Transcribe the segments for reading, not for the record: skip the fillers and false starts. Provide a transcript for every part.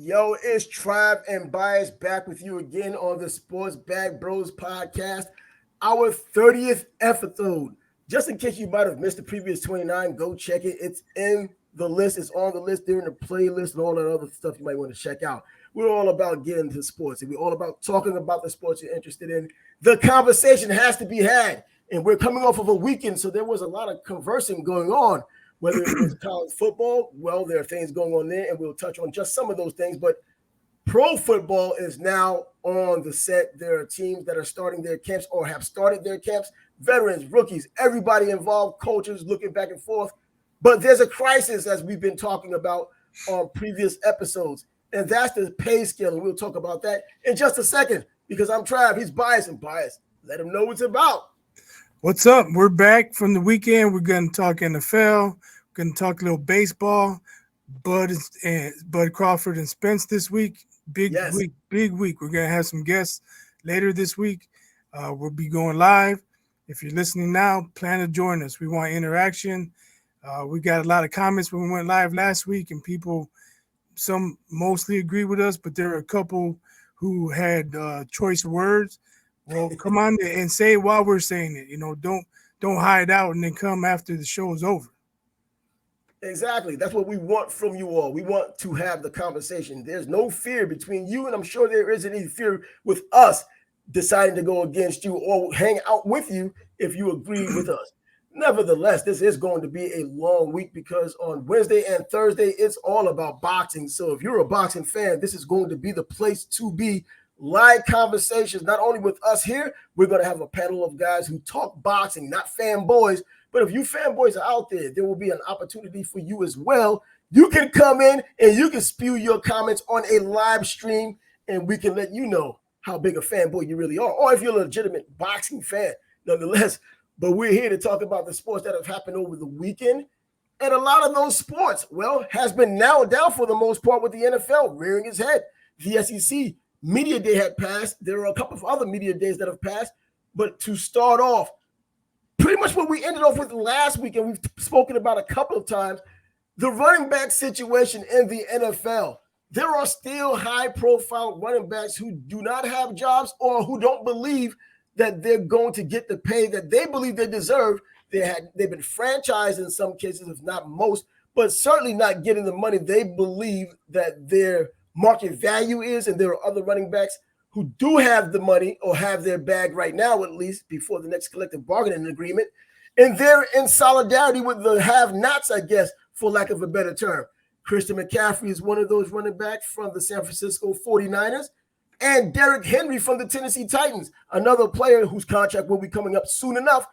Yo, it's Trav and Bias back with you again on the Sports Bag Bros podcast, our 30th episode. Just in case you might have missed the previous 29, go check it. It's in the list. It's on the list during the playlist and all that other stuff you might want to check out. We're all about getting to sports, and we're all about talking about the sports you're interested in. The conversation has to be had, and we're coming off of a weekend, so there was a lot of conversing going on. Whether it was college football, well, there are things going on there, and we'll touch on just some of those things. But pro football is now on the set. There are teams that are starting their camps or have started their camps, veterans, rookies, everybody involved, coaches looking back and forth. But there's a crisis, as we've been talking about on previous episodes, and that's the pay scale, and we'll talk about that in just a second because I'm Trav. He's Bias and Bias. Let him know what it's about. What's up? We're back from the weekend. We're going to talk NFL. We're going to talk a little baseball. Bud Crawford and Spence this week. Big week. We're going to have some guests later this week. We'll be going live. If you're listening now, plan to join us. We want interaction. We got a lot of comments when we went live last week, and some mostly agree with us, but there are a couple who had choice words. Well, come on and say it while we're saying it. Don't hide out and then come after the show is over. Exactly. That's what we want from you all. We want to have the conversation. There's no fear between you, and I'm sure there isn't any fear with us deciding to go against you or hang out with you if you agree with us. Nevertheless, this is going to be a long week because on Wednesday and Thursday, it's all about boxing. So if you're a boxing fan, this is going to be the place to be. Live conversations, not only with us here, we're going to have a panel of guys who talk boxing, not fanboys. But if you fanboys are out there will be an opportunity for you as well. You can come in and you can spew your comments on a live stream, and we can let you know how big a fanboy you really are, or if you're a legitimate boxing fan, nonetheless. But we're here to talk about the sports that have happened over the weekend. And a lot of those sports, has been nailed down for the most part with the NFL rearing its head. The SEC Media Day had passed. There are a couple of other media days that have passed. But to start off, pretty much what we ended off with last week, and we've spoken about a couple of times, the running back situation in the NFL. There are still high-profile running backs who do not have jobs or who don't believe that they're going to get the pay that they believe they deserve. They've been franchised in some cases, if not most, but certainly not getting the money they believe that their market value is. And there are other running backs who do have the money or have their bag right now, at least before the next collective bargaining agreement. And they're in solidarity with the have-nots, I guess, for lack of a better term. Christian McCaffrey is one of those running backs from the San Francisco 49ers. And Derrick Henry from the Tennessee Titans, another player whose contract will be coming up soon enough.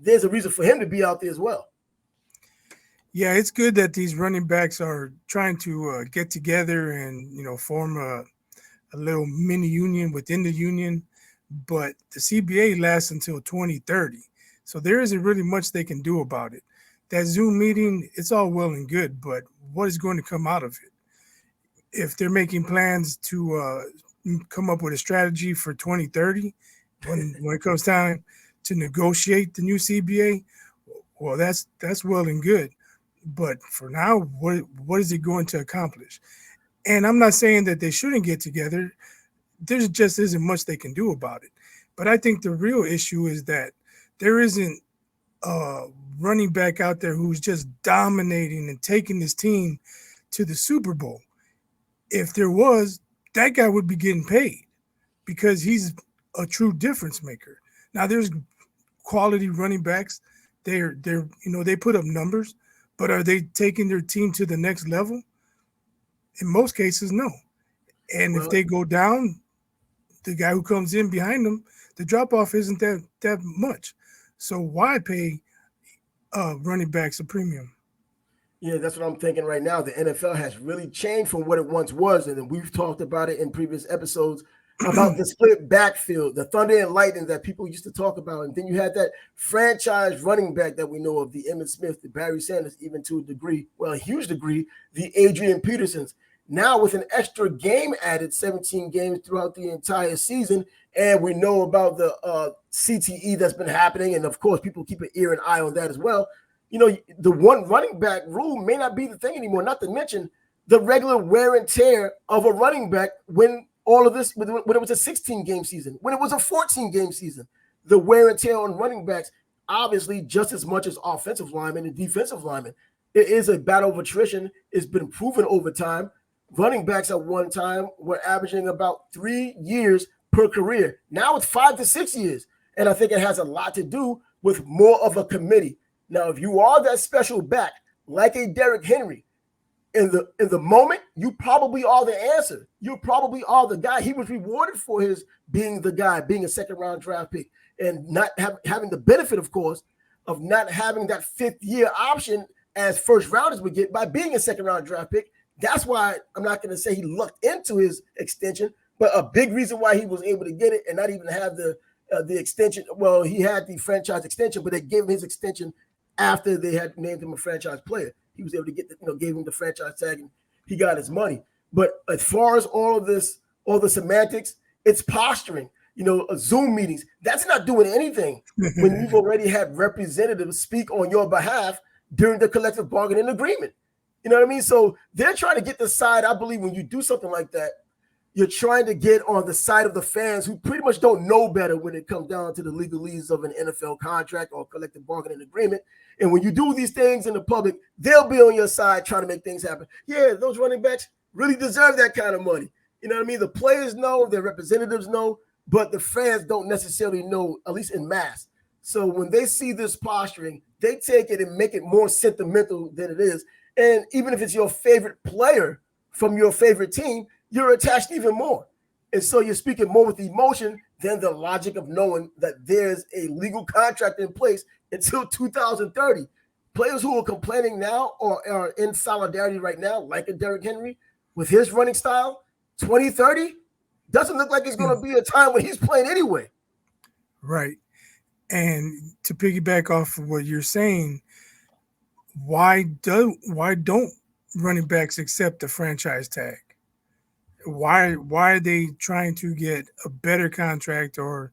There's a reason for him to be out there as well. Yeah, it's good that these running backs are trying to get together and, form a little mini union within the union. But the CBA lasts until 2030. So there isn't really much they can do about it. That Zoom meeting, it's all well and good, but what is going to come out of it? If they're making plans to come up with a strategy for 2030, when it comes time to negotiate the new CBA, well, that's well and good. But for now, what is it going to accomplish? And I'm not saying that they shouldn't get together. There just isn't much they can do about it. But I think the real issue is that there isn't a running back out there who's just dominating and taking this team to the Super Bowl. If there was, that guy would be getting paid because he's a true difference maker. Now there's quality running backs. They put up numbers, but are they taking their team to the next level? In most cases, no. And if they go down, the guy who comes in behind them, the drop-off isn't that much. So why pay running backs a premium? Yeah, that's what I'm thinking right now. The NFL has really changed from what it once was, and we've talked about it in previous episodes about the split backfield, the thunder and lightning that people used to talk about. And then you had that franchise running back that we know of, the Emmitt Smith, the Barry Sanders, even to a degree, well, a huge degree, the Adrian Petersons. Now with an extra game added, 17 games throughout the entire season, and we know about the CTE that's been happening, and of course people keep an ear and eye on that as well. The one running back rule may not be the thing anymore, not to mention the regular wear and tear of a running back when all of this, when it was a 16-game season, when it was a 14-game season. The wear and tear on running backs, obviously, just as much as offensive linemen and defensive linemen. It is a battle of attrition. It's been proven over time. Running backs at one time were averaging about 3 years per career. Now it's 5 to 6 years. And I think it has a lot to do with more of a committee. Now, if you are that special back, like a Derrick Henry, in the moment, you probably are the answer. You probably are the guy. He was rewarded for his being the guy, being a second-round draft pick, and not having the benefit, of course, of not having that fifth-year option as first-rounders would get by being a second-round draft pick. That's why I'm not going to say he lucked into his extension, but a big reason why he was able to get it and not even have the extension. Well, he had the franchise extension, but they gave him his extension after they had named him a franchise player. He was able to get gave him the franchise tag, and he got his money. But as far as all of this, all the semantics, it's posturing. Zoom meetings, that's not doing anything when you've already had representatives speak on your behalf during the collective bargaining agreement. You know what I mean? So they're trying to get the side. I believe when you do something like that, you're trying to get on the side of the fans who pretty much don't know better when it comes down to the legalese of an NFL contract or collective bargaining agreement. And when you do these things in the public, they'll be on your side trying to make things happen. Yeah, those running backs really deserve that kind of money. You know what I mean? The players know, their representatives know, but the fans don't necessarily know, at least in mass. So when they see this posturing, they take it and make it more sentimental than it is. And even if it's your favorite player from your favorite team, you're attached even more. And so you're speaking more with emotion than the logic of knowing that there's a legal contract in place until 2030. Players who are complaining now or are in solidarity right now, like a Derrick Henry, with his running style, 2030 doesn't look like it's going to be a time when he's playing anyway. Right. And to piggyback off of what you're saying, why don't running backs accept the franchise tag? Why are they trying to get a better contract or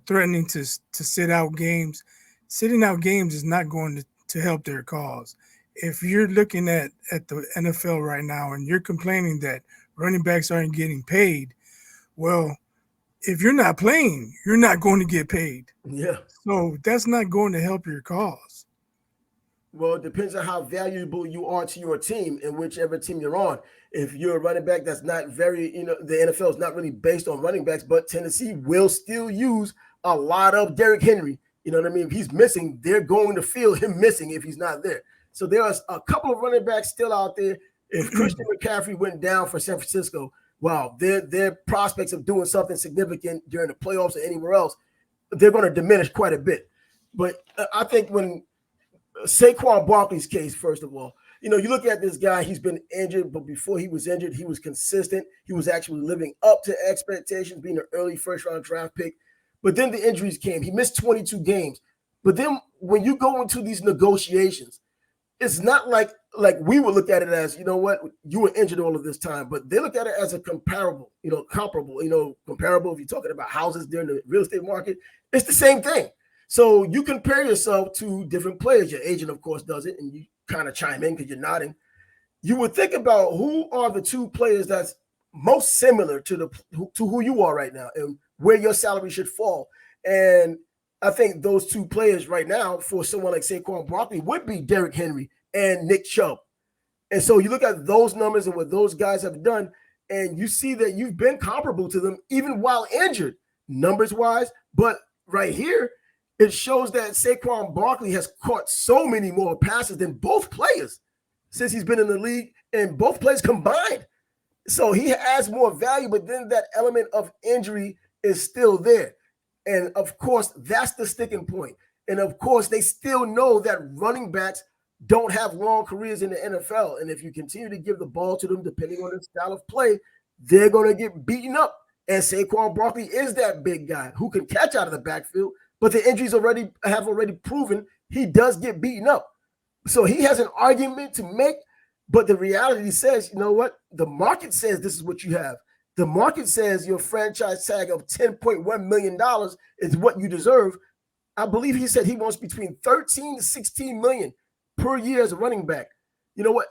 threatening to sit out games? Sitting out games is not going to help their cause. If you're looking at the NFL right now and you're complaining that running backs aren't getting paid, well, if you're not playing, you're not going to get paid. Yeah. So that's not going to help your cause. Well, it depends on how valuable you are to your team and whichever team you're on. If you're a running back that's not very, the NFL is not really based on running backs, but Tennessee will still use a lot of Derrick Henry. You know what I mean? If he's missing, they're going to feel him missing if he's not there. So there are a couple of running backs still out there. If Christian McCaffrey went down for San Francisco, wow, their prospects of doing something significant during the playoffs or anywhere else, they're going to diminish quite a bit. But I think when Saquon Barkley's case, first of all, you look at this guy, he's been injured, but before he was injured, he was consistent. He was actually living up to expectations, being an early first-round draft pick. But then the injuries came. He missed 22 games. But then when you go into these negotiations, it's not like we would look at it as, you were injured all of this time, but they look at it as a comparable if you're talking about houses during the real estate market, it's the same thing. So you compare yourself to different players. Your agent, of course, does it, and you kind of chime in because you're nodding. You would think about who are the two players that's most similar to who you are right now and where your salary should fall. And I think those two players right now for someone like Saquon Barkley would be Derrick Henry and Nick Chubb. And so you look at those numbers and what those guys have done, and you see that you've been comparable to them even while injured, numbers-wise. But right here, it shows that Saquon Barkley has caught so many more passes than both players since he's been in the league, and both players combined. So he has more value, but then that element of injury is still there. And, of course, that's the sticking point. And, of course, they still know that running backs don't have long careers in the NFL. And if you continue to give the ball to them, depending on their style of play, they're going to get beaten up. And Saquon Barkley is that big guy who can catch out of the backfield, but the injuries have already proven he does get beaten up. So he has an argument to make, but the reality says, you know what? The market says this is what you have. The market says your franchise tag of $10.1 million is what you deserve. I believe he said he wants between 13 to 16 million per year as a running back. You know what?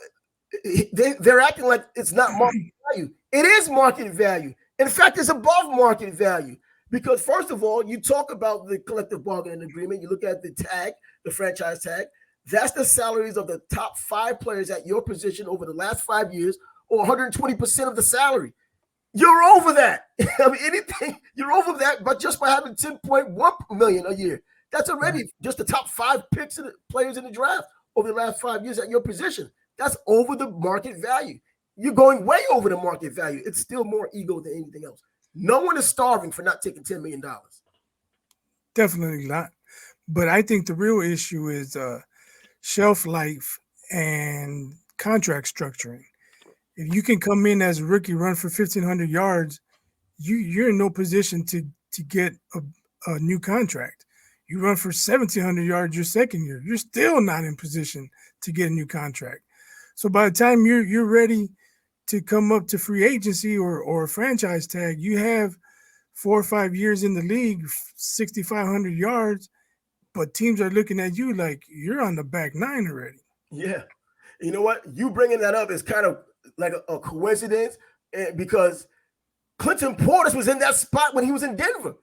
They're acting like it's not market value. It is market value. In fact, it's above market value because, first of all, you talk about the collective bargaining agreement. You look at the tag, the franchise tag. That's the salaries of the top 5 players at your position over the last 5 years, or 120% of the salary. You're over that. I mean, anything, you're over that, but just by having 10.1 million a year. That's already just the top 5 picks of the players in the draft over the last 5 years at your position. That's over the market value. You're going way over the market value. It's still more ego than anything else. No one is starving for not taking $10 million. Definitely not. But I think the real issue is shelf life and contract structuring. If you can come in as a rookie, run for 1,500 yards, you're in no position to get a new contract. You run for 1,700 yards your second year, you're still not in position to get a new contract. So by the time you're ready to come up to free agency or a franchise tag, you have 4 or 5 years in the league, 6,500 yards, but teams are looking at you like you're on the back 9 already. Yeah. You know what? You bringing that up is kind of like a coincidence because Clinton Portis was in that spot when he was in Denver.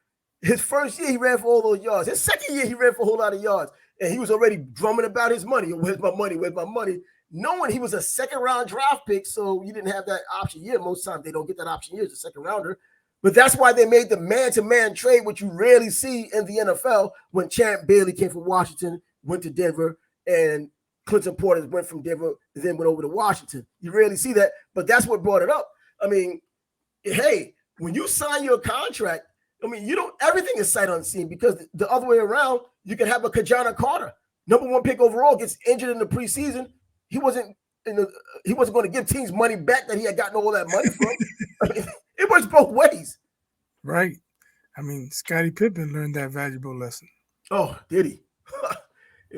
His first year, he ran for all those yards. His second year, he ran for a whole lot of yards. And he was already drumming about his money. Where's my money? Where's my money? Knowing he was a second-round draft pick, so you didn't have that option year. Most times they don't get that option year as a second-rounder. But that's why they made the man-to-man trade, which you rarely see in the NFL, when Champ Bailey came from Washington, went to Denver, and Clinton Portis went from Denver, then went over to Washington. You rarely see that, but that's what brought it up. I mean, hey, when you sign your contract, I mean, everything is sight unseen because the other way around, you can have a Kajana Carter, number 1 pick overall, gets injured in the preseason. He wasn't going to give teams money back that he had gotten all that money from. I mean, it works both ways. Right. I mean, Scottie Pippen learned that valuable lesson. Oh, did he?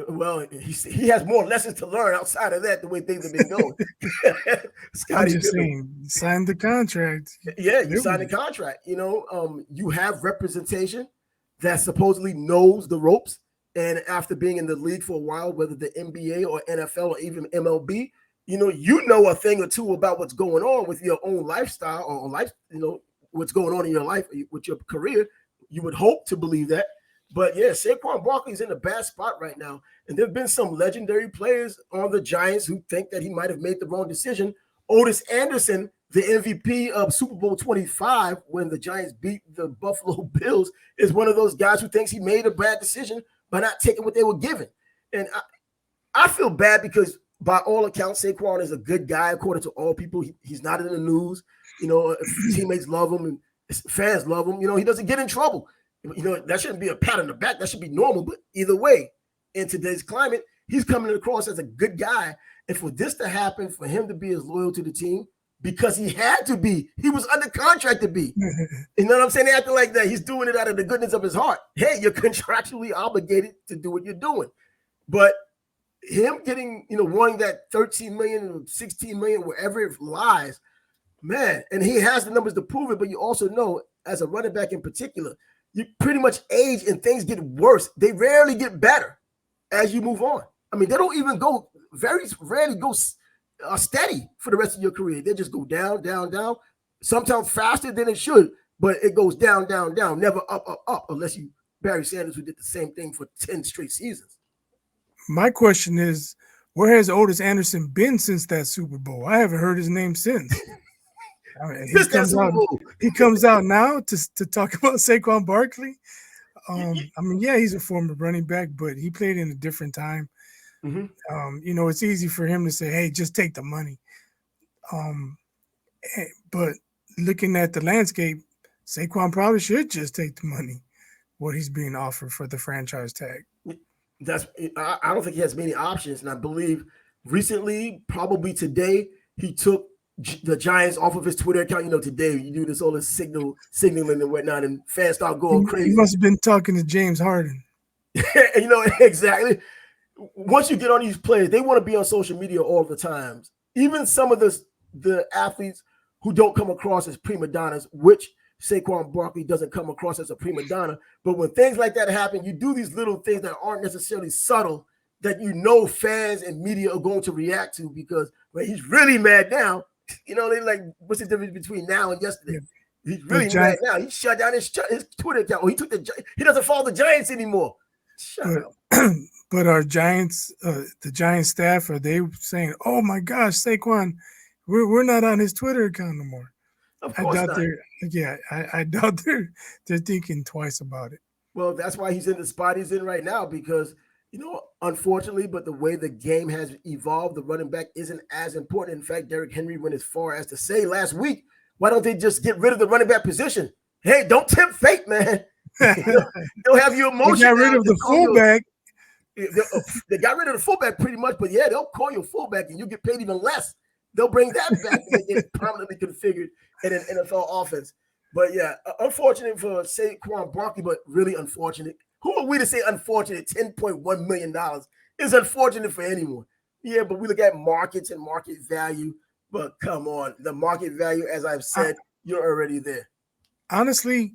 Well, he has more lessons to learn outside of that, the way things have been going. I'm just saying, sign the contract. Yeah, you sign the contract. You have representation that supposedly knows the ropes. And after being in the league for a while, whether the NBA or NFL or even MLB, you know a thing or two about what's going on with your own lifestyle or life, what's going on in your life with your career. You would hope to believe that. But yeah, Saquon Barkley is in a bad spot right now. And there have been some legendary players on the Giants who think that he might have made the wrong decision. Otis Anderson, the MVP of Super Bowl 25, when the Giants beat the Buffalo Bills, is one of those guys who thinks he made a bad decision by not taking what they were given. And I feel bad because by all accounts, Saquon is a good guy, according to all people. He's not in the news. Teammates love him and fans love him. He doesn't get in trouble. That shouldn't be a pat on the back. That should be normal. But either way, in today's climate, he's coming across as a good guy. And for this to happen, for him to be as loyal to the team, because he had to be. He was under contract to be. You know what I'm saying? They acting like that. He's doing it out of the goodness of his heart. Hey, you're contractually obligated to do what you're doing. But him getting, wanting that 13 million, 16 million, wherever it lies, man, and he has the numbers to prove it. But you also know, as a running back in particular, you pretty much age and things get worse. They rarely get better as you move on. I mean, they don't even go, very rarely go steady for the rest of your career. They just go down, down, down, sometimes faster than it should, but it goes down, down, down, never up, up, up, unless you Barry Sanders, who did the same thing for 10 straight seasons. My question is, where has Otis Anderson been since that Super Bowl? I haven't heard his name since. I mean, he comes out now to talk about Saquon Barkley. I mean, yeah, he's a former running back, but he played in a different time. Mm-hmm. It's easy for him to say, hey, just take the money. But looking at the landscape, Saquon probably should just take the money, what he's being offered for the franchise tag. I don't think he has many options. And I believe recently, probably today, he took the Giants off of his Twitter account. Today you do this all this signaling and whatnot, and fans start going crazy. He must have been talking to James Harden. Exactly. Once you get on these players, they want to be on social media all the time. Even some of the athletes who don't come across as prima donnas, which Saquon Barkley doesn't come across as a prima donna. But when things like that happen, you do these little things that aren't necessarily subtle, that fans and media are going to react to because he's really mad now. They like, what's the difference between now and yesterday? Yeah. He's really mad now. He shut down his Twitter account. He doesn't follow the Giants anymore. Shut up. But our Giants, the Giants staff, are they saying, "Oh my gosh, Saquon, we're not on his Twitter account no more"? Of course not. I doubt they're thinking twice about it. Well, that's why he's in the spot he's in right now because, unfortunately, but the way the game has evolved, the running back isn't as important. In fact, Derrick Henry went as far as to say last week, why don't they just get rid of the running back position? Hey, don't tempt fate, man. They'll have your emotion. They got rid of the fullback. They got rid of the fullback pretty much, but they'll call you a fullback and you get paid even less. They'll bring that back and get permanently configured in an NFL offense. But unfortunate for Saquon Barkley, but really unfortunate. Who are we to say unfortunate? $10.1 million is unfortunate for anyone. Yeah, but we look at markets and market value. But come on, the market value, as I've said, you're already there. Honestly,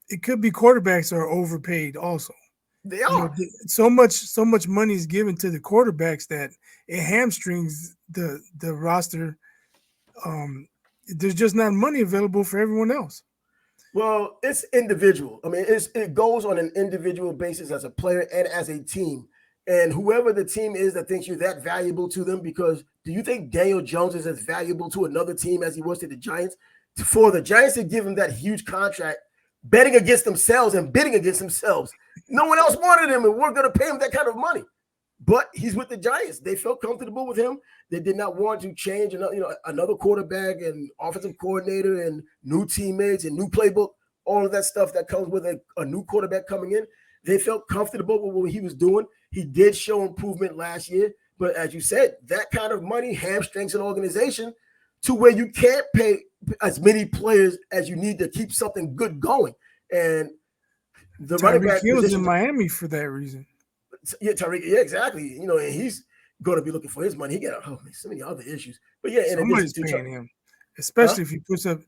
it could be quarterbacks are overpaid also. They are. So much money is given to the quarterbacks that it hamstrings the roster. There's just not money available for everyone else. Well, it's individual. I mean, it goes on an individual basis as a player and as a team. And whoever the team is that thinks you're that valuable to them, because do you think Daniel Jones is as valuable to another team as he was to the Giants? For the Giants to give him that huge contract, betting against themselves and bidding against themselves. No one else wanted him, and we're going to pay him that kind of money. But he's with the Giants. They felt comfortable with him. They did not want to change another quarterback and offensive coordinator and new teammates and new playbook, all of that stuff that comes with a new quarterback coming in. They felt comfortable with what he was doing. He did show improvement last year. But as you said, that kind of money hamstrings an organization to where you can't pay as many players as you need to keep something good going. And the running back Tyreek Hill's in Miami for that reason. Yeah, Tyreek. Yeah, exactly. And he's going to be looking for his money. He got so many other issues. But somebody's paying him, especially if he puts up.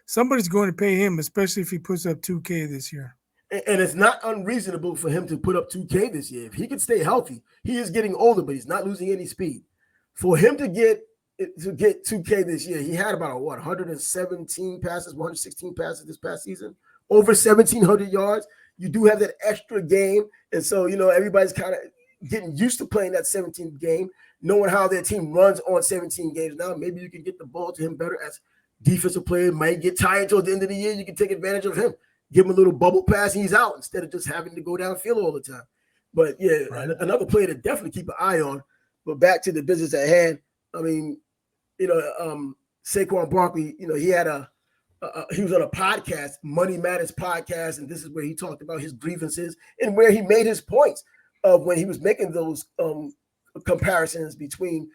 Somebody's going to pay him, especially if he puts up 2K this year. And it's not unreasonable for him to put up 2K this year. If he could stay healthy, he is getting older, but he's not losing any speed. For him to get 2K this year, he had about 117 passes, 116 passes this past season, over 1,700 yards. You do have that extra game, and so everybody's kind of getting used to playing that 17th game, knowing how their team runs on 17 games. Now maybe you can get the ball to him better as defensive player. Might get tired towards the end of the year. You can take advantage of him. Give him a little bubble pass, and he's out instead of just having to go downfield all the time. But another player to definitely keep an eye on. But back to the business at hand. I mean, Saquon Barkley. He had he was on a podcast, Money Matters podcast, and this is where he talked about his grievances and where he made his points of when he was making those comparisons between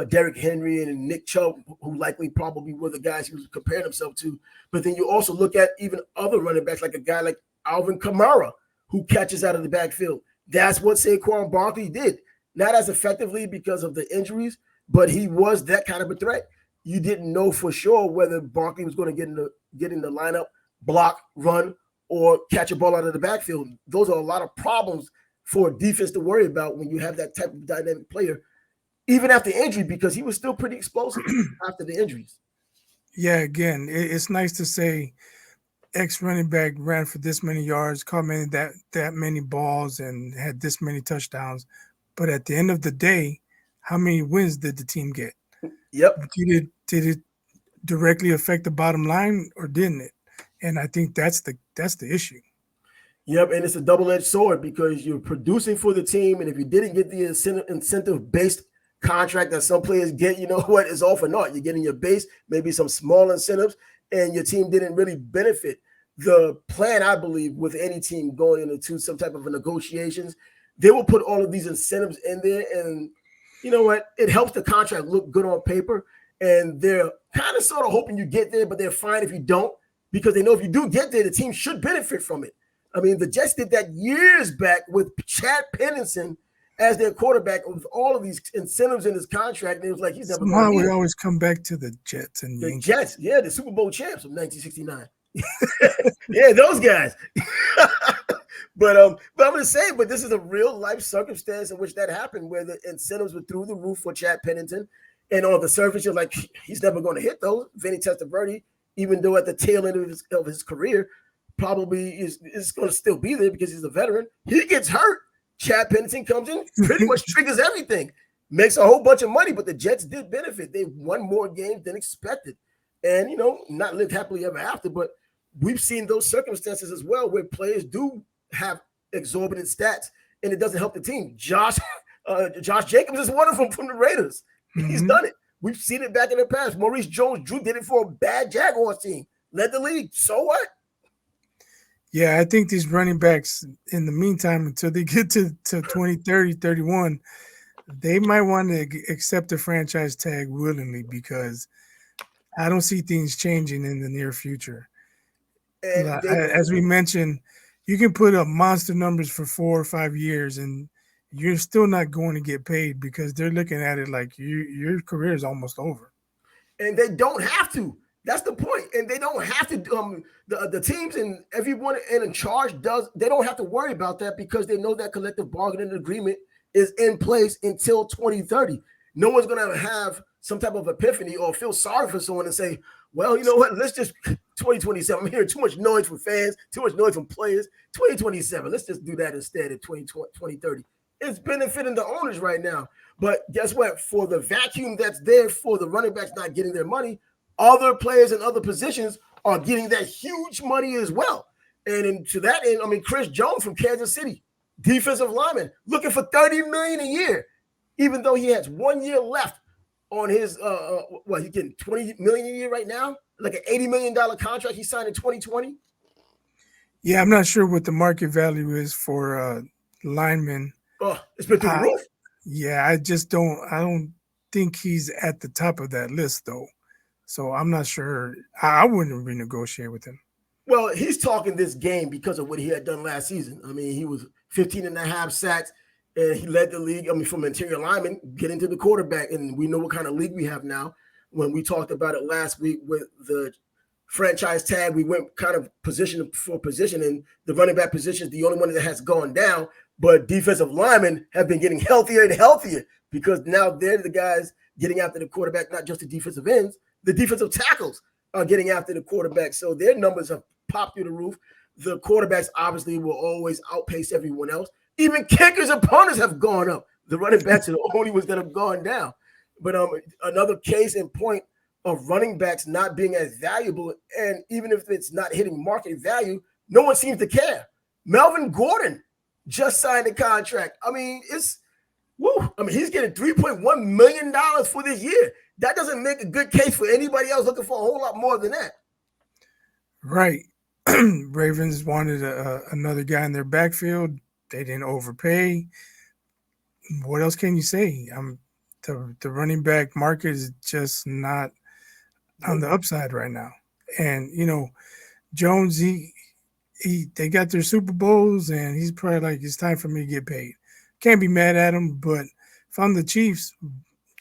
Derrick Henry and Nick Chubb, who likely probably were the guys he was comparing himself to. But then you also look at even other running backs, like a guy like Alvin Kamara, who catches out of the backfield. That's what Saquon Barkley did. Not as effectively because of the injuries, but he was that kind of a threat. You didn't know for sure whether Barkley was going to get in the lineup, block, run, or catch a ball out of the backfield. Those are a lot of problems for a defense to worry about when you have that type of dynamic player, even after injury, because he was still pretty explosive after the injuries. Yeah, again, it's nice to say X running back ran for this many yards, caught that many balls, and had this many touchdowns. But at the end of the day, how many wins did the team get? Yep. Did it directly affect the bottom line or didn't it? And I think that's the issue. Yep, and it's a double-edged sword because you're producing for the team, and if you didn't get the incentive-based contract that some players get, it's all for naught. You're getting your base, maybe some small incentives, and your team didn't really benefit. The plan, I believe, with any team going into some type of negotiations, they will put all of these incentives in there, and you know what? It helps the contract look good on paper, and they're kind of sort of hoping you get there, but they're fine if you don't, because they know if you do get there, the team should benefit from it. I mean, the Jets did that years back with Chad Pennington as their quarterback with all of these incentives in his contract. And it was like, he's never going to Somehow we always come back to the Jets and the Jets. Yeah, the Super Bowl champs of 1969. Yeah, those guys. but I'm just saying, but this is a real life circumstance in which that happened, where the incentives were through the roof for Chad Pennington, and on the surface, you're like, he's never going to hit those. Vinny Testaverde, even though at the tail end of his career, probably is going to still be there because he's a veteran. He gets hurt. Chad Pennington comes in, pretty much triggers everything, makes a whole bunch of money, but the Jets did benefit. They won more games than expected, and not lived happily ever after. But we've seen those circumstances as well, where players do have exorbitant stats, and it doesn't help the team. Josh Jacobs is one of them from the Raiders. He's done it. We've seen it back in the past. Maurice Jones-Drew did it for a bad Jaguars team. Led the league. So what? Yeah, I think these running backs, in the meantime, until they get to 2030, 31, they might want to accept the franchise tag willingly, because I don't see things changing in the near future. And as we mentioned, you can put up monster numbers for 4 or 5 years, and you're still not going to get paid, because they're looking at it like your career is almost over. And they don't have to. That's the point. And they don't have to. The teams and everyone in charge they don't have to worry about that, because they know that collective bargaining agreement is in place until 2030. No one's going to have some type of epiphany or feel sorry for someone and say, well, you know what, let's just 2027. I'm hearing too much noise from fans, too much noise from players. 2027, let's just do that instead of 2030. It's benefiting the owners right now. But guess what? For the vacuum that's there for the running backs not getting their money, other players in other positions are getting that huge money as well. And to that end, I mean, Chris Jones from Kansas City, defensive lineman, looking for $30 million a year, even though he has 1 year left on his he's getting $20 million a year right now, like an $80 million contract he signed in 2020. Yeah, I'm not sure what the market value is for linemen. Oh, it's been through the roof. Yeah, I don't think he's at the top of that list, though. So I'm not sure. I wouldn't renegotiate with him. Well, he's talking this game because of what he had done last season. I mean, he was 15 and a half sacks, and he led the league, from interior lineman, getting to the quarterback. And we know what kind of league we have now. When we talked about it last week with the franchise tag, we went kind of position for position, and the running back position is the only one that has gone down. But defensive linemen have been getting healthier and healthier, because now they're the guys getting after the quarterback, not just the defensive ends. The defensive tackles are getting after the quarterback. So their numbers have popped through the roof. The quarterbacks obviously will always outpace everyone else. Even kickers and punters have gone up. The running backs are the only ones that have gone down. But another case in point of running backs not being as valuable, and even if it's not hitting market value, no one seems to care. Melvin Gordon just signed a contract. I mean, he's getting $3.1 million for this year. That doesn't make a good case for anybody else looking for a whole lot more than that. Right. Ravens wanted another guy in their backfield. They didn't overpay. What else can you say? The running back market is just not on the upside right now. And, Jones, they got their Super Bowls, and he's probably like, it's time for me to get paid. Can't be mad at him, but if I'm the Chiefs,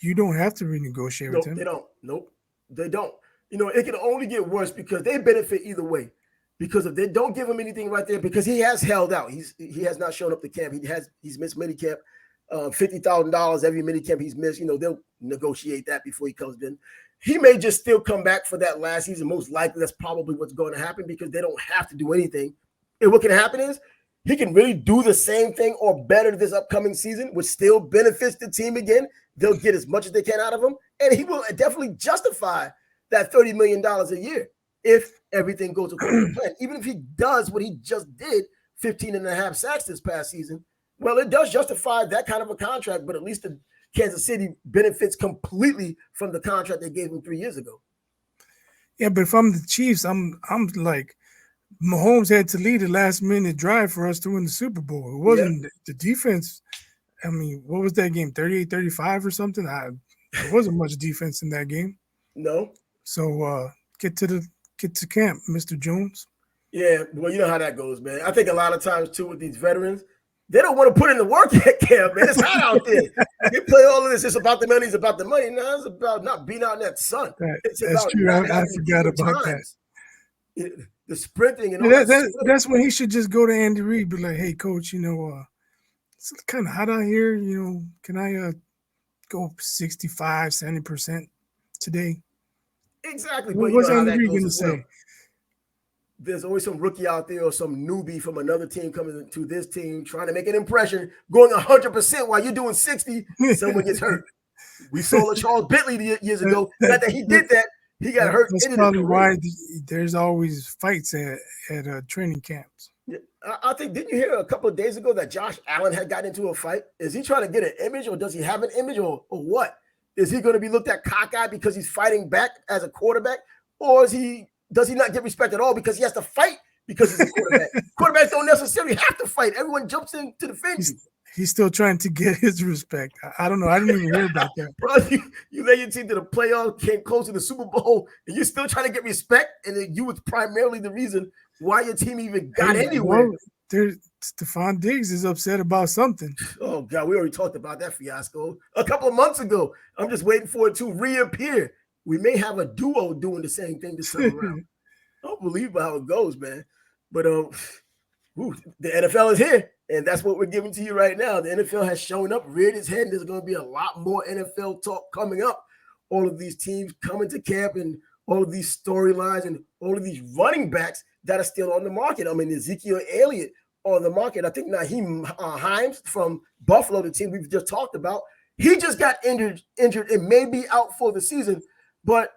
you don't have to renegotiate with him. They don't. Nope, they don't. It can only get worse, because they benefit either way. Because if they don't give him anything right there, because he has held out. He has not shown up to camp. He's missed minicamp, $50,000 every minicamp he's missed. They'll negotiate that before he comes in. He may just still come back for that last season. Most likely, that's probably what's going to happen, because they don't have to do anything. And what can happen is he can really do the same thing or better this upcoming season, which still benefits the team again. They'll get as much as they can out of him, and he will definitely justify that $30 million a year if everything goes according to plan. Even if he does what he just did, 15 and a half sacks this past season, well, it does justify that kind of a contract, but at least the Kansas City benefits completely from the contract they gave him 3 years ago. Yeah, but if I'm the Chiefs, I'm like, Mahomes had to lead a last-minute drive for us to win the Super Bowl. It wasn't the defense. I mean, what was that game, 38-35 or something? There wasn't much defense in that game. No. So get to camp, Mr. Jones. Yeah, well, you know how that goes, man. I think a lot of times, too, with these veterans, they don't want to put in the work at camp, man. It's hot out there. They play all of this. It's about the money. It's about the money. No, it's about not being out in that sun. That's true. I forgot about that. the sprinting and all Yeah, that. that's when he should just go to Andy Reid, be like, "Hey, coach, it's kind of hot out here. Can I go 65, 70% today?" Exactly, but you What's know how Andy that Reid goes gonna as well. say? There's always some rookie out there or some newbie from another team coming to this team trying to make an impression, going 100% while you're doing 60. Someone gets hurt. We saw Charles Bentley years ago. Not that he did that. He got hurt. That's Ended his probably career. why there's always fights at training camps. Yeah, I think, didn't you hear a couple of days ago that Josh Allen had gotten into a fight? Is he trying to get an image, or does he have an image, or what? Is he going to be looked at cockeyed because he's fighting back as a quarterback, or does he not get respect at all because he has to fight because he's a quarterback? Quarterbacks don't necessarily have to fight. Everyone jumps in to defend you. He's still trying to get his respect. I don't know. I didn't even hear about that. Bro, you led your team to the playoffs, came close to the Super Bowl, and you're still trying to get respect, and you was primarily the reason why your team even got anywhere. Well, Stephon Diggs is upset about something. Oh, God, we already talked about that fiasco a couple of months ago. I'm just waiting for it to reappear. We may have a duo doing the same thing this time around. I don't believe how it goes, man. But the NFL is here, and that's what we're giving to you right now. The NFL has shown up, reared its head, and there's going to be a lot more NFL talk coming up. All of these teams coming to camp, and all of these storylines, and all of these running backs that are still on the market. I mean, Ezekiel Elliott on the market. I think Naheem Hines from Buffalo, the team we've just talked about, he just got injured and may be out for the season. But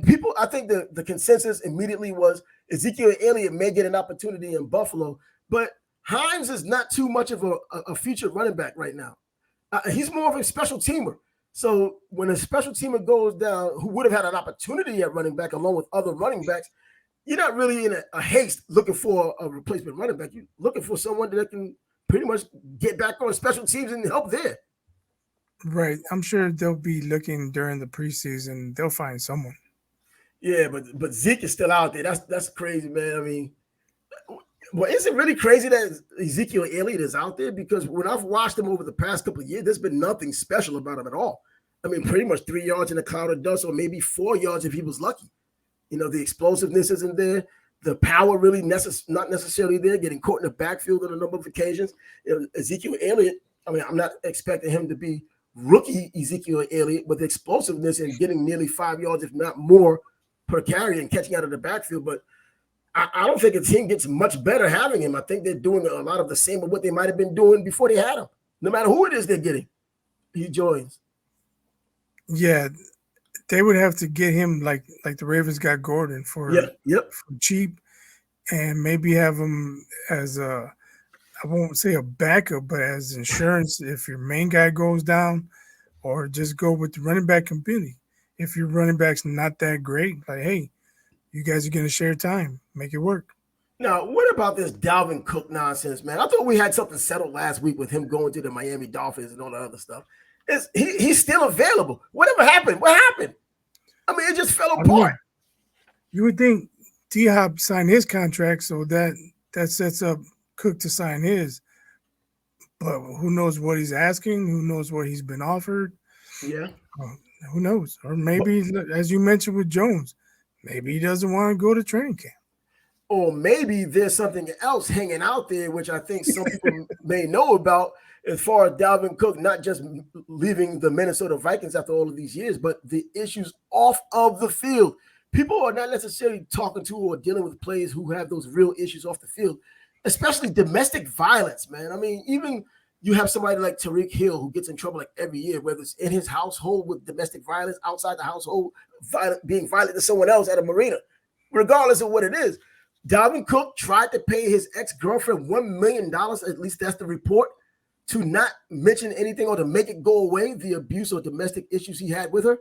people, I think the consensus immediately was Ezekiel Elliott may get an opportunity in Buffalo, but Hines is not too much of a featured running back right now. He's more of a special teamer. So when a special teamer goes down, who would have had an opportunity at running back along with other running backs, you're not really in a haste looking for a replacement running back. You're looking for someone that can pretty much get back on special teams and help there. Right. I'm sure they'll be looking during the preseason. They'll find someone. Yeah, but Zeke is still out there. That's crazy, man. I mean, well, is it really crazy that Ezekiel Elliott is out there? Because when I've watched him over the past couple of years, there's been nothing special about him at all. I mean, pretty much 3 yards in a cloud of dust, or maybe 4 yards if he was lucky. The explosiveness isn't there. The power really not necessarily there, getting caught in the backfield on a number of occasions. Ezekiel Elliott, I mean, I'm not expecting him to be rookie Ezekiel Elliott with explosiveness and getting nearly 5 yards, if not more, per carry and catching out of the backfield. But I don't think a team gets much better having him. I think they're doing a lot of the same of what they might have been doing before they had him. No matter who it is they're getting, he joins. Yeah, they would have to get him like the Ravens got Gordon for cheap, and maybe have him as I won't say a backup, but as insurance if your main guy goes down, or just go with the running back committee. If your running back's not that great, like, hey, you guys are going to share time. Make it work. Now, what about this Dalvin Cook nonsense, man? I thought we had something settled last week with him going to the Miami Dolphins and all that other stuff. He's still available. Whatever happened? What happened? I mean, it just fell apart. You would think D-Hop signed his contract, so that sets up Cook to sign his. But who knows what he's asking? Who knows what he's been offered? Yeah. Who knows? Or maybe, as you mentioned with Jones, maybe he doesn't want to go to training camp. Or maybe there's something else hanging out there, which I think some people may know about, as far as Dalvin Cook, not just leaving the Minnesota Vikings after all of these years, but the issues off of the field. People are not necessarily talking to or dealing with players who have those real issues off the field, especially domestic violence, man. I mean, even you have somebody like Tariq Hill who gets in trouble like every year, whether it's in his household with domestic violence, outside the household, being violent to someone else at a marina, regardless of what it is. Dalvin Cook tried to pay his ex-girlfriend $1 million, at least that's the report, to not mention anything or to make it go away, the abuse or domestic issues he had with her.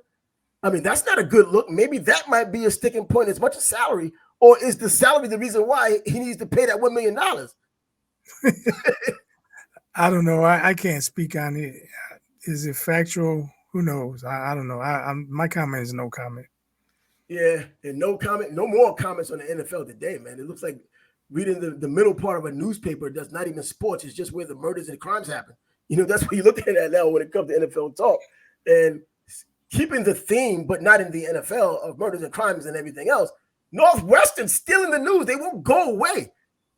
I mean, that's not a good look. Maybe that might be a sticking point as much as salary, or is the salary the reason why he needs to pay that $1 million? I don't know. I can't speak on it. Is it factual? Who knows? I don't know. My comment is no comment. Yeah, and no comment, no more comments on the NFL today, man. It looks like reading the middle part of a newspaper that's not even sports. It's just where the murders and crimes happen. That's what you're looking at now when it comes to NFL talk. And keeping the theme, but not in the NFL, of murders and crimes and everything else, Northwestern still in the news. They won't go away.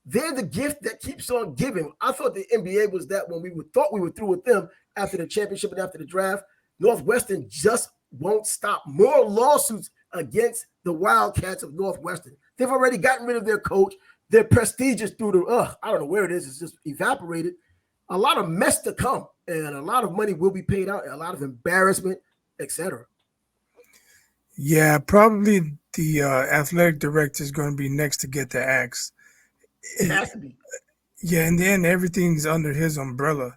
They're the gift that keeps on giving. I thought the NBA was that when thought we were through with them after the championship and after the draft. Northwestern just won't stop. More lawsuits against the Wildcats of Northwestern. They've already gotten rid of their coach. Their prestige is through the, I don't know where it is. It's just evaporated. A lot of mess to come, and a lot of money will be paid out, and a lot of embarrassment, etc. Yeah, probably the athletic director is going to be next to get the axe. It has to be. Yeah, and then everything's under his umbrella.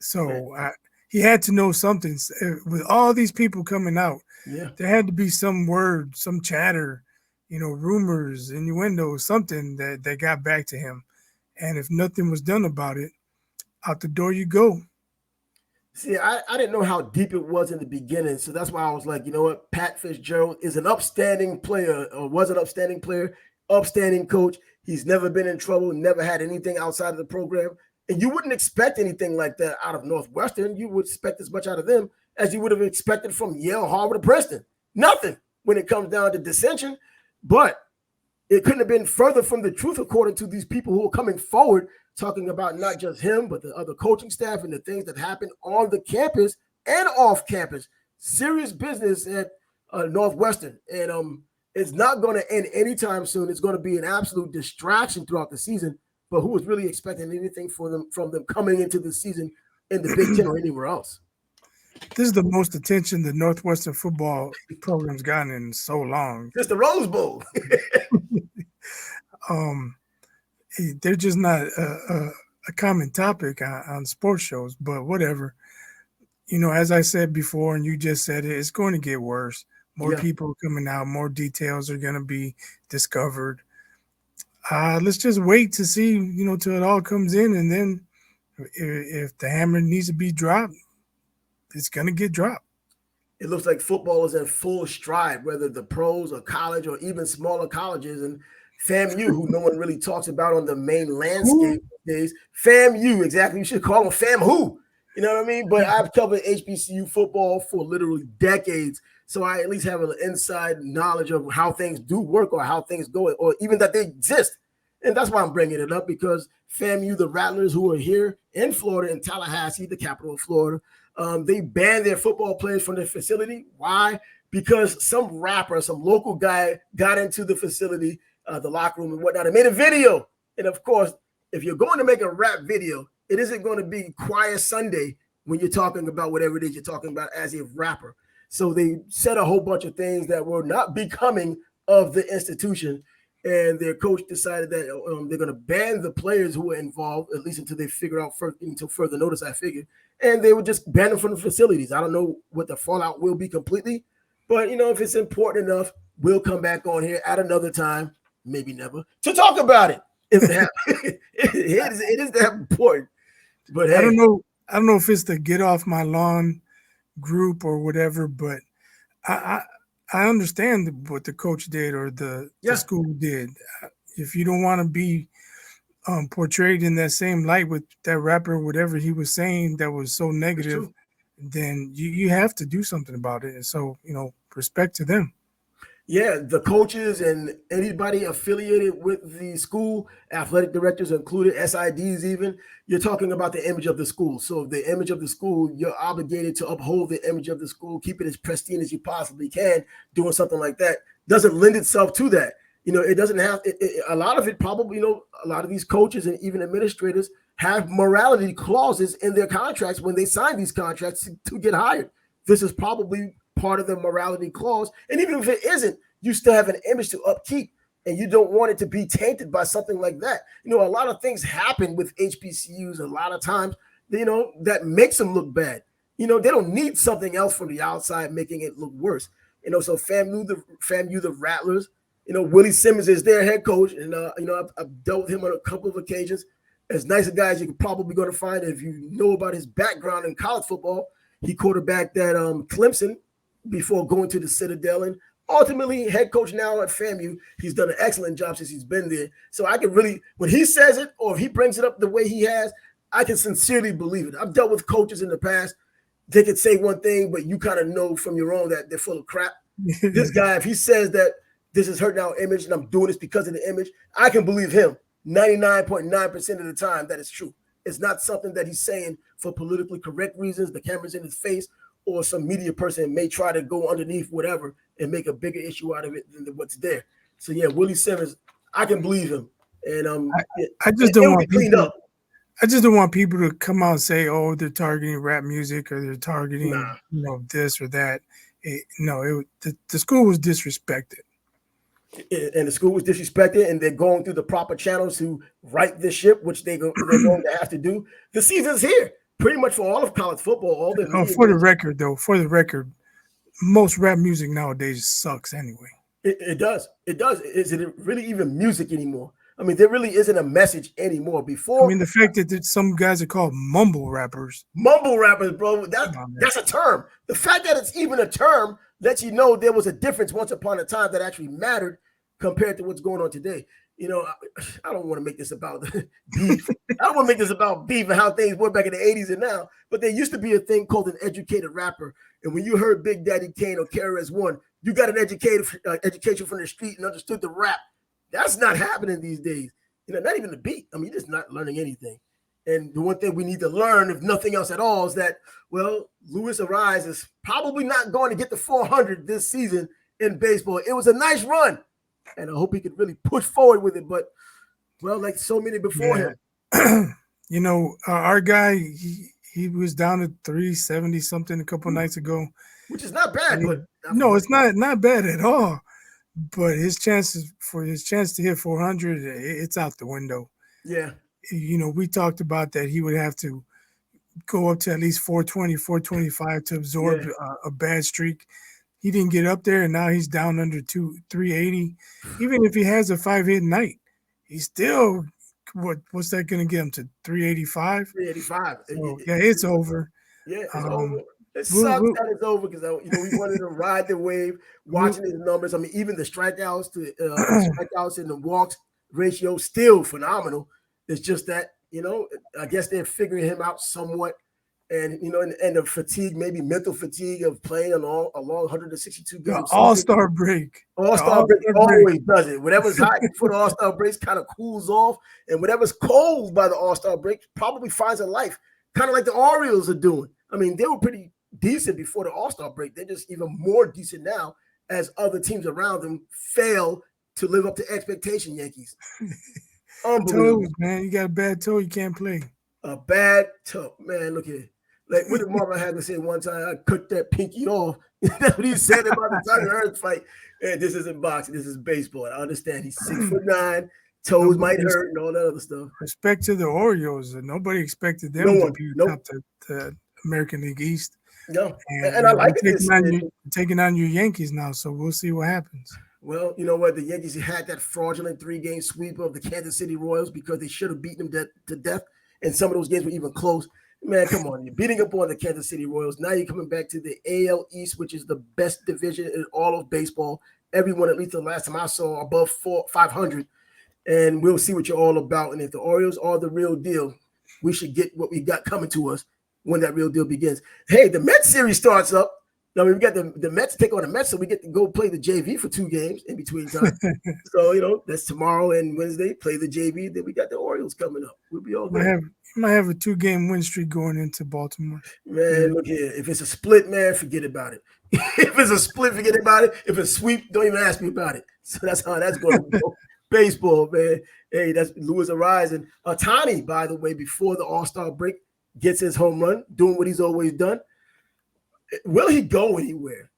So he had to know something. With all these people coming out, there had to be some word, some chatter, rumors, innuendo, something that got back to him. And if nothing was done about it, out the door you go. See, I didn't know how deep it was in the beginning. So that's why I was like, you know what? Pat Fitzgerald is an upstanding player, or was an upstanding player, upstanding coach. He's never been in trouble, never had anything outside of the program. And you wouldn't expect anything like that out of Northwestern. You would expect as much out of them as you would have expected from Yale, Harvard, or Princeton. Nothing when it comes down to dissension. But it couldn't have been further from the truth, according to these people who are coming forward, talking about not just him, but the other coaching staff and the things that happen on the campus and off campus. Serious business at Northwestern. And it's not going to end anytime soon. It's going to be an absolute distraction throughout the season. But who was really expecting anything from them coming into the season in the Big Ten or anywhere else? This is the most attention the Northwestern football program's gotten in so long. It's the Rose Bowl. They're just not a common topic on sports shows, but whatever. As I said before, and you just said it, it's going to get worse. More people are coming out, more details are going to be discovered. Let's just wait to see, till it all comes in, and then if the hammer needs to be dropped, it's going to get dropped. It looks like football is in full stride, whether the pros or college or even smaller colleges. And FAMU, who no one really talks about on the main landscape these days. FAMU, exactly. You should call them FAM-who. You know what I mean? But I've covered HBCU football for literally decades, so I at least have an inside knowledge of how things do work or how things go, or even that they exist. And that's why I'm bringing it up, because FAMU, the Rattlers, who are here in Florida, in Tallahassee, the capital of Florida, they banned their football players from their facility. Why? Because some rapper, some local guy got into the facility, the locker room and whatnot, and made a video. And of course, if you're going to make a rap video, it isn't going to be Choir Sunday when you're talking about whatever it is you're talking about as a rapper. So they said a whole bunch of things that were not becoming of the institution. And their coach decided that they're going to ban the players who were involved, at least until they figure out until further notice, I figured. And they would just ban them from the facilities. I don't know what the fallout will be completely, but if it's important enough, we'll come back on here at another time, maybe never, to talk about it. If it happens, it is that important. But hey, I don't know if it's the get off my lawn group or whatever, but I understand what the coach did or the school did. If you don't want to be portrayed in that same light with that rapper, whatever he was saying that was so negative, then you have to do something about it. And so, respect to them. Yeah, the coaches and anybody affiliated with the school, athletic directors included, SIDs even, you're talking about the image of the school. So the image of the school, you're obligated to uphold the image of the school, keep it as pristine as you possibly can. Doing something like that doesn't lend itself to that. It doesn't have a lot of it probably, a lot of these coaches and even administrators have morality clauses in their contracts when they sign these contracts to get hired. This is probably part of the morality clause. And even if it isn't, you still have an image to upkeep, and you don't want it to be tainted by something like that. A lot of things happen with HBCUs a lot of times, that makes them look bad. They don't need something else from the outside making it look worse. So FAMU, the Rattlers, Willie Simmons is their head coach. And, I've dealt with him on a couple of occasions. As nice a guy as you're probably going to find. If you know about his background in college football, he quarterbacked that Clemson before going to the Citadel, and ultimately head coach now at FAMU. He's done an excellent job since he's been there. So I can really, when he says it or if he brings it up the way he has, I can sincerely believe it. I've dealt with coaches in the past. They could say one thing, but you kind of know from your own that they're full of crap. This guy, if he says that this is hurting our image and I'm doing this because of the image, I can believe him 99.9% of the time that it's true. It's not something that he's saying for politically correct reasons, the camera's in his face, or some media person may try to go underneath whatever and make a bigger issue out of it than what's there. So yeah, Willie Simmons, I can believe him. And I just don't it'll want get cleaned people. up. I just don't want people to come out and say, "Oh, they're targeting rap music or they're targeting, Nah. this or that." The school was disrespected. And the school was disrespected, and they're going through the proper channels to right this ship, which they're going to have to do. The season's here, pretty much for all of college football. All the media For the record, most rap music nowadays sucks anyway. it does. It does. Is it really even music anymore? I mean, there really isn't a message anymore. Before, I mean, the fact that some guys are called mumble rappers, bro, that's a term. The fact that it's even a term lets you know there was a difference once upon a time that actually mattered compared to what's going on today. I don't want to make this about beef. I don't want to make this about beef and how things were back in the 80s and now, but there used to be a thing called an educated rapper. And when you heard Big Daddy Kane or KRS-One, you got an education from the street and understood the rap. That's not happening these days. Not even the beat. I mean, you're just not learning anything. And the one thing we need to learn, if nothing else at all, is that, well, Luis Ariz is probably not going to get the 400 this season in baseball. It was a nice run, and I hope he could really push forward with it. But, well, like so many before him. Our guy, he was down to 370 something a couple nights ago. Which is not bad. No, it's not bad at all. But his chance to hit 400, it's out the window. Yeah. We talked about that he would have to go up to at least 420, 425 to absorb a bad streak. He didn't get up there, and now he's down under 380. Even if he has a 5-hit night, he's still what's that going to get him to 385? 385. So, it's over. Yeah, it's over. It sucks that it's over because we wanted to ride the wave, watching his numbers. I mean, even the strikeouts and the walks ratio still phenomenal. It's just that I guess they're figuring him out somewhat, and and the fatigue, maybe mental fatigue of playing along 162 games. All-Star break. All-Star break always does it. Whatever's hot before the All-Star break kind of cools off, and whatever's cold by the All-Star break probably finds a life, kind of like the Orioles are doing. I mean, they were pretty decent before the All-Star break. They're just even more decent now as other teams around them fail to live up to expectation. Yankees. Unbelievable. Toes, man. You got a bad toe, you can't play. A bad toe. Man, look here. Like what did Marvin Hagler say one time? I cut that pinky off. That's what he said about the Tiger Earth fight. And this isn't boxing, this is baseball. I understand he's 6'9", toes might hurt and all that other stuff. Respect to the Orioles. Nobody expected them to be top the American League East. No, and I like taking on your Yankees now, so we'll see what happens. Well, you know what? The Yankees had that fraudulent 3-game sweep of the Kansas City Royals because they should have beaten them to death, and some of those games were even close. Man, come on. You're beating up on the Kansas City Royals. Now you're coming back to the AL East, which is the best division in all of baseball. Everyone, at least the last time I saw, above 500. And we'll see what you're all about. And if the Orioles are the real deal, we should get what we got coming to us when that real deal begins. Hey, the Mets series starts up. I mean, we got the Mets take on the Mets, so we get to go play the JV for 2 games in between time. So, that's tomorrow and Wednesday, play the JV. Then we got the Orioles coming up. We'll be all good. You might have a 2-game win streak going into Baltimore. Man, look here. If it's a split, man, forget about it. If it's a split, forget about it. If it's sweep, don't even ask me about it. So that's how that's going to go. Baseball, man. Hey, that's Luis Ariz. And Ohtani, by the way, before the All-Star break, gets his home run, doing what he's always done. Will he go anywhere?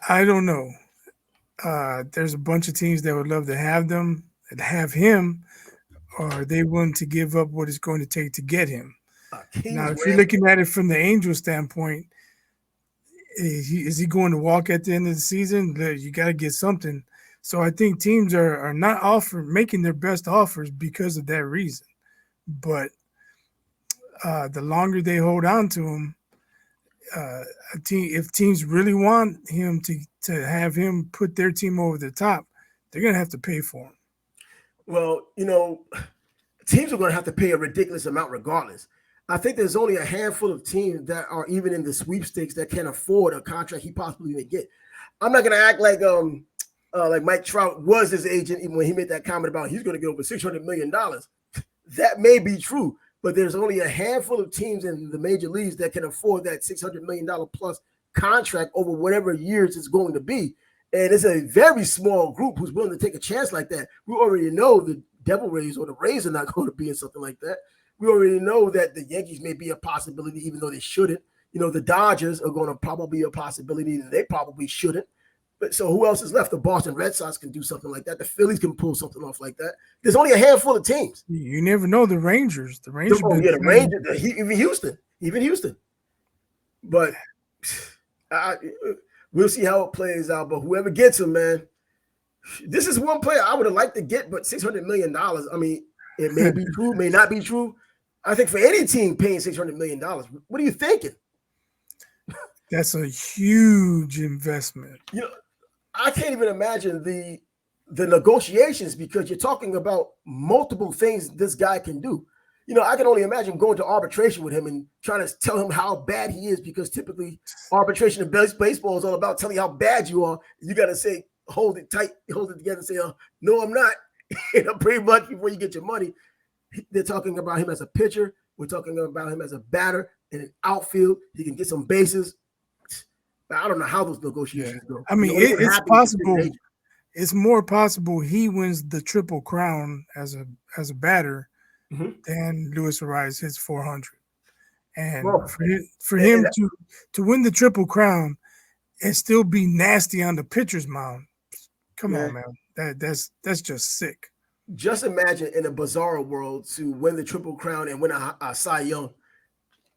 I don't know. There's a bunch of teams that would love to have him, or are they willing to give up what it's going to take to get him? Now, if you're looking at it from the Angels standpoint, is he going to walk at the end of the season? You got to get something. So I think teams are not making their best offers because of that reason. But the longer they hold on to him, if teams really want him to have him put their team over the top, they're going to have to pay for him. Well, teams are going to have to pay a ridiculous amount regardless. I think there's only a handful of teams that are even in the sweepstakes that can afford a contract he possibly may get. I'm not gonna act like Mike Trout was his agent even when he made that comment about he's going to get over $600 million. That may be true, but there's only a handful of teams in the major leagues that can afford that $600 million plus contract over whatever years it's going to be. And it's a very small group who's willing to take a chance like that. We already know the Devil Rays or the Rays are not going to be in something like that. We already know that the Yankees may be a possibility, even though they shouldn't. The Dodgers are going to probably be a possibility, and they probably shouldn't. But so who else is left? The Boston Red Sox can do something like that. The Phillies can pull something off like that. There's only a handful of teams. You never know. The Rangers. The Rangers. The Rangers. Even Houston. But we'll see how it plays out. But whoever gets him, man, this is one player I would have liked to get, but $600 million. I mean, it may be true, may not be true. I think for any team paying $600 million, what are you thinking? That's a huge investment. I can't even imagine the negotiations because you're talking about multiple things this guy can do. I can only imagine going to arbitration with him and trying to tell him how bad he is because typically arbitration in baseball is all about telling you how bad you are. You got to say, hold it tight, hold it together and say, no, I'm not. Pretty much before you get your money. They're talking about him as a pitcher. We're talking about him as a batter in an outfield. He can get some bases. I don't know how those negotiations go. I mean, it's possible. It's more possible he wins the Triple Crown as a batter than Luis Arias hits 400. And for him to win the Triple Crown and still be nasty on the pitcher's mound, come on, man, that's just sick. Just imagine in a bizarre world to win the Triple Crown and win a Cy Young.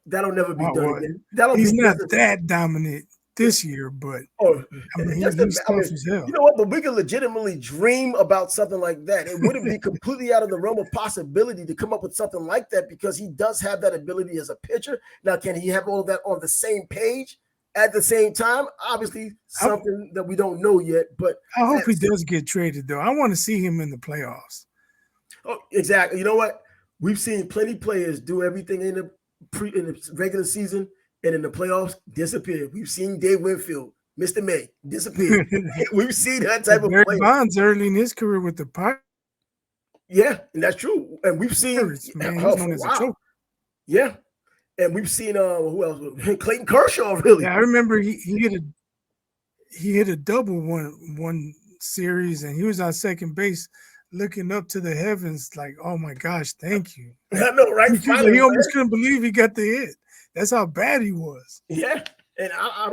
That'll never be done again. He's not that dominant this year, but he's tough as hell. You know what? But we can legitimately dream about something like that. It wouldn't be completely out of the realm of possibility to come up with something like that because he does have that ability as a pitcher. Now, can he have all of that on the same page at the same time? Obviously, something that we don't know yet. But I hope he does get traded, though. I want to see him in the playoffs. Oh, exactly. You know what? We've seen plenty of players do everything in the regular season. And in the playoffs, disappear. We've seen Dave Winfield, Mr. May, disappear. We've seen that type of player. Bonds early in his career with the Pirates. Yeah, and that's true. And we've seen Yeah, and we've seen who else? Clayton Kershaw, really. Yeah, I remember he hit a double one series, and he was on second base, looking up to the heavens like, "Oh my gosh, thank you!" I know, right? He almost couldn't believe he got the hit. That's how bad he was. Yeah, and I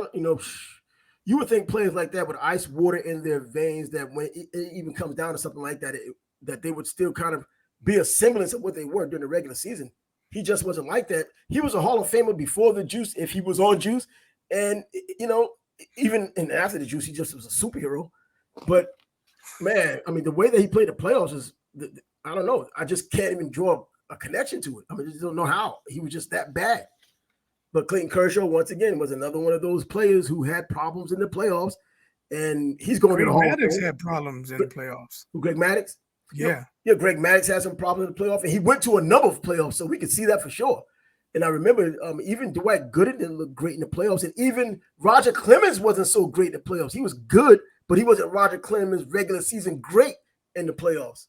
you would think players like that with ice water in their veins, that when it even comes down to something like that, that they would still kind of be a semblance of what they were during the regular season. He just wasn't like that. He was a Hall of Famer before the juice, if he was on juice, and even after the juice, he just was a superhero. But man, I mean, the way that he played the playoffs is, I don't know. I just can't even draw a connection to it. I mean, I just don't know how. He was just that bad. But Clayton Kershaw, once again, was another one of those players who had problems in the playoffs, and he's going to the Hall of Fame. Greg Maddux had problems in the playoffs. Greg Maddux? Yeah. Yeah, Greg Maddux had some problems in the playoffs, and he went to a number of playoffs, so we could see that for sure. And I remember even Dwight Gooden didn't look great in the playoffs, and even Roger Clemens wasn't so great in the playoffs. He was good, but he wasn't Roger Clemens' regular season great in the playoffs.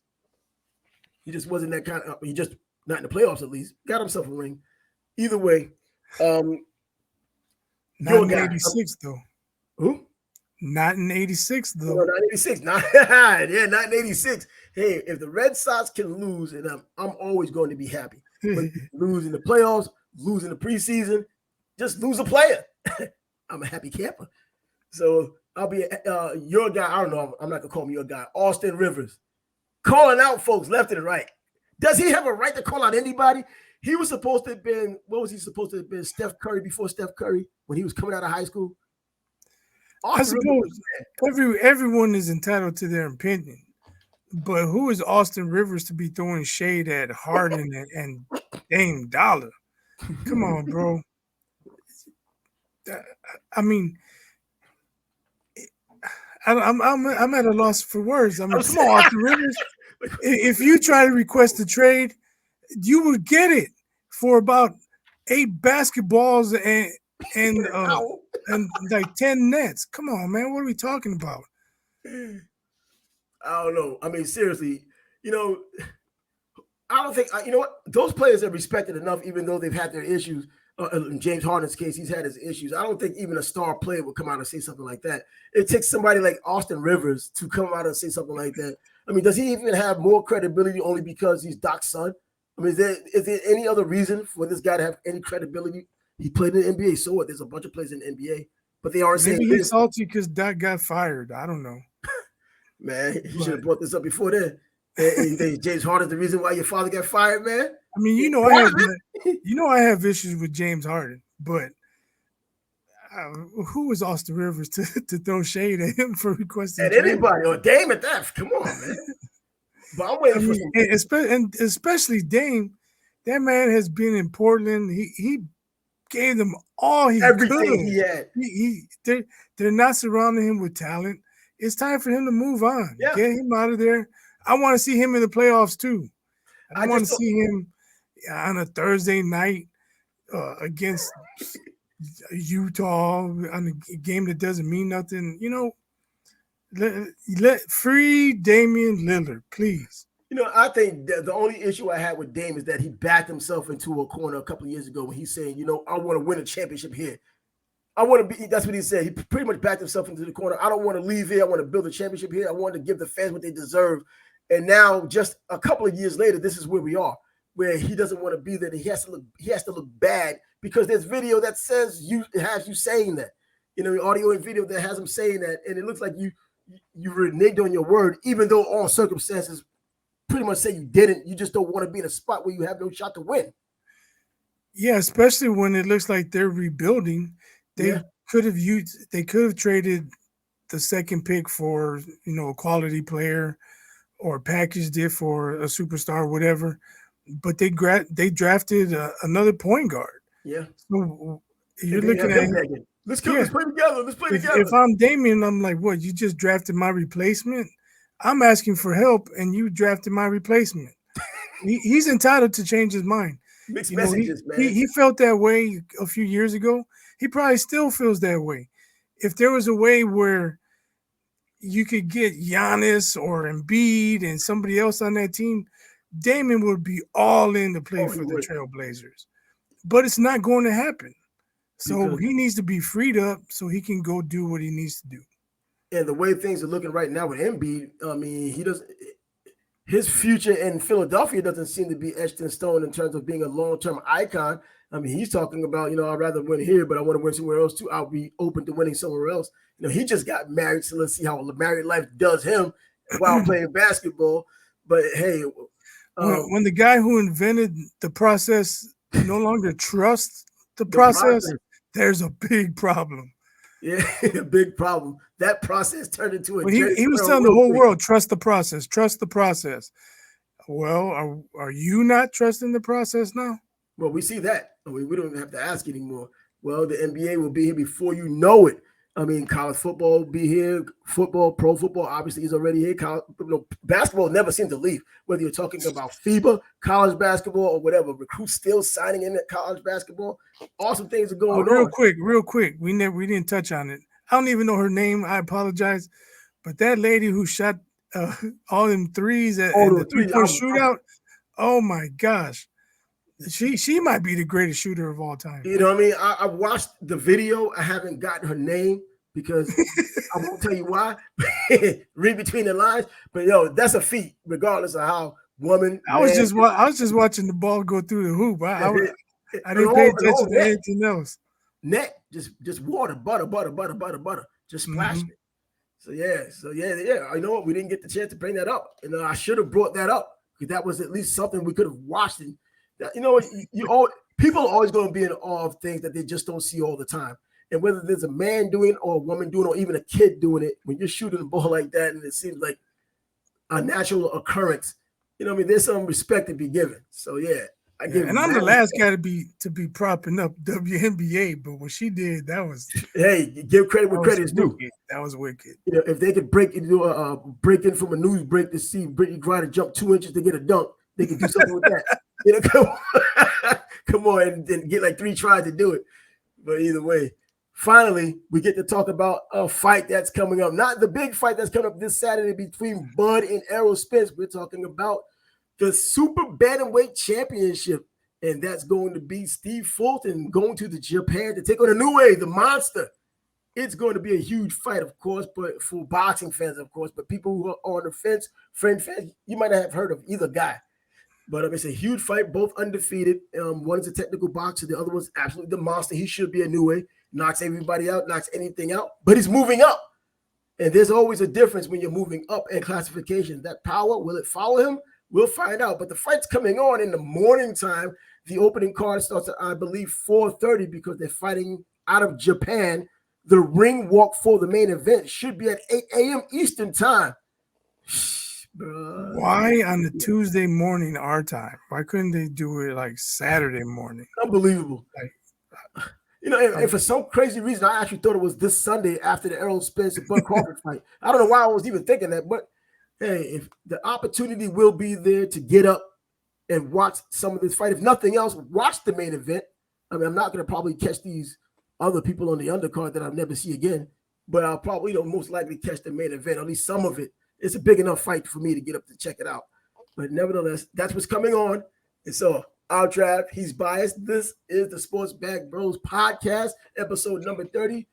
He just wasn't that kind of – he just – not in the playoffs at least. Got himself a ring. Either way – not in 86 though. Who? Not in 86 though. No, not in 86. Not in 86. Hey, if the Red Sox can lose, and I'm always going to be happy. But lose in the playoffs, lose in the preseason, just lose a player. I'm a happy camper. So I'll be your guy. I don't know. I'm not gonna call him your guy. Austin Rivers, calling out folks left and right. Does he have a right to call out anybody? He was supposed to have been, what was he supposed to have been? Steph Curry before Steph Curry when he was coming out of high school? I suppose everyone is entitled to their opinion, but who is Austin Rivers to be throwing shade at Harden and Dame Dollar? Come on, bro. I mean, I'm at a loss for words. I mean, come on, Austin Rivers. If you try to request a trade, you would get it for about 8 basketballs and and like 10 nets. Come on, man. What are we talking about? I don't know. I mean, seriously, you know, I don't think you know what those players are respected enough, even though they've had their issues. In James Harden's case, he's had his issues. I don't think even a star player would come out and say something like that. It takes somebody like Austin Rivers to come out and say something like that. I mean, does he even have more credibility only because he's Doc's son? I mean, is there any other reason for this guy to have any credibility? He played in the NBA, so what? There's a bunch of players in the NBA, but they aren't saying Maybe he's this. salty because Doc got fired. I don't know. Man, you should have brought this up before then. And you think James Harden's the reason why your father got fired, man? I mean, I have issues with James Harden, but who was Austin Rivers to throw shade at him for requesting At trade? anybody or Dame at that? Come on, man. But I'm waiting for some. Especially Dame. That man has been in Portland. He gave them all he Everything could. he had. They're not surrounding him with talent. It's time for him to move on. Yeah. Get him out of there. I want to see him in the playoffs too. I want to see him on a Thursday night against Utah on a game that doesn't mean nothing. You know, let free Damian Lillard, please. You know, I think the only issue I had with Dame is that he backed himself into a corner a couple of years ago when he's saying, you know, I want to win a championship here. I want to be, that's what he said. He pretty much backed himself into the corner. I don't want to leave here. I want to build a championship here. I want to give the fans what they deserve. And now, just a couple of years later, this is where we are, where he doesn't want to be there. He has to look bad because there's video that says has you saying that. You know, audio and video that has him saying that, and it looks like you reneged on your word, even though all circumstances pretty much say you didn't. You just don't want to be in a spot where you have no shot to win. Yeah, especially when it looks like they're rebuilding. They could have traded the second pick for, you know, a quality player or packaged it for a superstar or whatever. But they drafted another point guard. Yeah. So you're looking at let's play together. Let's play together. If I'm Damian, I'm like, what? You just drafted my replacement? I'm asking for help, and you drafted my replacement. He's entitled to change his mind. Mixed messages, man. He felt that way a few years ago. He probably still feels that way. If there was a way where you could get Giannis or Embiid and somebody else on that team, Damian would be all in to play for the Trailblazers. But it's not going to happen. So he needs to be freed up so he can go do what he needs to do. And the way things are looking right now with Embiid, I mean, his future in Philadelphia doesn't seem to be etched in stone in terms of being a long-term icon. I mean, he's talking about, you know, I'd rather win here, but I want to win somewhere else too. I'll be open to winning somewhere else. You know, he just got married, so let's see how married life does him while playing basketball. But hey, when the guy who invented the process no longer trusts the process, there's a big problem. Yeah, a big problem. That process turned into a. He was telling the whole world, trust the process, trust the process. Well, are you not trusting the process now? Well, we see that. We don't even have to ask anymore. Well, the NBA will be here before you know it. I mean, college football will be here. Football, pro football, obviously is already here. Basketball never seems to leave. Whether you're talking about FIBA, college basketball, or whatever, recruits still signing in at college baskall. Awesome things are going on. Real quick. We didn't touch on it. I don't even know her name. I apologize, but that lady who shot all them threes at the 3-point shootout. Oh my gosh. She might be the greatest shooter of all time. You know what I mean? I watched the video. I haven't gotten her name because I won't tell you why. Read between the lines. But that's a feat, regardless of how woman. I was just watching the ball go through the hoop. I didn't pay attention to anything else. Net, just water, butter. Just splash it. So yeah. You know what? We didn't get the chance to bring that up. And I should have brought that up because that was at least something we could have watched. And you know what? People are always going to be in awe of things that they just don't see all the time. And whether there's a man doing it or a woman doing it or even a kid doing it, when you're shooting the ball like that and it seems like a natural occurrence, you know what I mean? There's some respect to be given. So yeah. And I'm the last guy to be propping up WNBA, but what she did, that was give credit where credit is due. That was wicked. You know, if they could break in from a news break to see Brittany Griner jump 2 inches to get a dunk, they could do something with that. You know, come on and get like 3 tries to do it. But either way, finally, we get to talk about a fight that's coming up. Not the big fight that's coming up this Saturday between Bud and Errol Spence. We're talking about the Super Bantamweight Championship. And that's going to be Steve Fulton going to the Japan to take on Inoue, the monster. It's going to be a huge fight, of course, but for boxing fans, of course. But people who are on the fence, friend fans, you might not have heard of either guy. But it's a huge fight, both undefeated. One is a technical boxer. The other one's absolutely the monster. He should be Inoue. Knocks everybody out, knocks anything out. But he's moving up. And there's always a difference when you're moving up in classification. That power, will it follow him? We'll find out. But the fight's coming on in the morning time. The opening card starts at, I believe, 4:30 because they're fighting out of Japan. The ring walk for the main event should be at 8 a.m. Eastern time. Why on the Tuesday morning our time? Why couldn't they do it like Saturday morning? Unbelievable. And for some crazy reason, I actually thought it was this Sunday after the Errol Spence and Bud Crawford fight. I don't know why I was even thinking that, but hey, if the opportunity will be there to get up and watch some of this fight. If nothing else, watch the main event. I mean, I'm not going to probably catch these other people on the undercard that I'll never see again, but I'll probably, most likely catch the main event, at least some of it. It's a big enough fight for me to get up to check it out. But nevertheless, that's what's coming on. And so, I'm Trav. He's biased. This is the Sports Bag Bros podcast, episode number 30.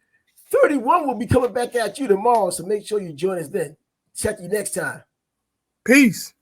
31 will be coming back at you tomorrow, so make sure you join us then. Check you next time. Peace.